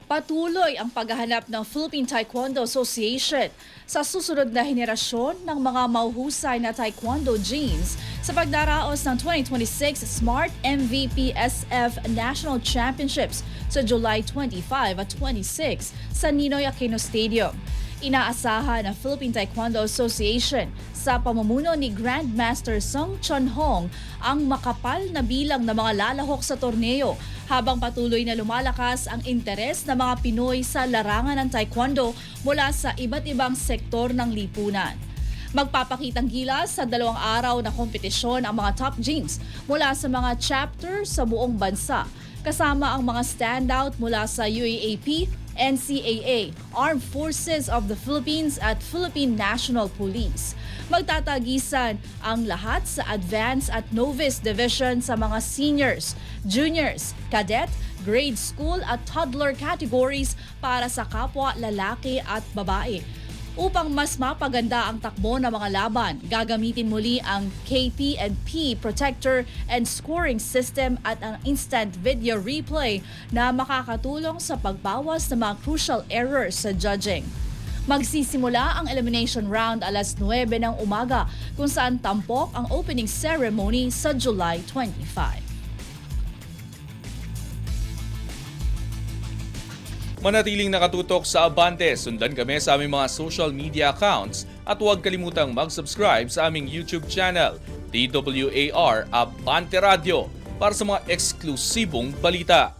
Patuloy ang paghahanap ng Philippine Taekwondo Association sa susunod na henerasyon ng mga mahuhusay na taekwondo genes sa pagdaraos ng 2026 Smart MVP SF National Championships sa July 25 at 26 sa Ninoy Aquino Stadium. Inaasahan ng Philippine Taekwondo Association sa pamumuno ni Grandmaster Song Chun Hong ang makapal na bilang ng mga lalahok sa torneo habang patuloy na lumalakas ang interes ng mga Pinoy sa larangan ng taekwondo mula sa iba't ibang sektor ng lipunan. Magpapakitang gilas sa 2 araw na kompetisyon ang mga top genes mula sa mga chapter sa buong bansa, kasama ang mga standout mula sa UAAP, NCAA, Armed Forces of the Philippines at Philippine National Police. Magtatagisan ang lahat sa advanced at novice division sa mga seniors, juniors, cadet, grade school at toddler categories para sa kapwa lalaki at babae. Upang mas mapaganda ang takbo ng mga laban, gagamitin muli ang KP&P protector and scoring system at ang instant video replay na makakatulong sa pagbawas ng mga crucial errors sa judging. Magsisimula ang elimination round alas 9 ng umaga kung saan tampok ang opening ceremony sa July 25. Manatiling nakatutok sa Abante, sundan kami sa aming mga social media accounts at huwag kalimutang mag-subscribe sa aming YouTube channel, DWAR Abante Radio, para sa mga eksklusibong balita.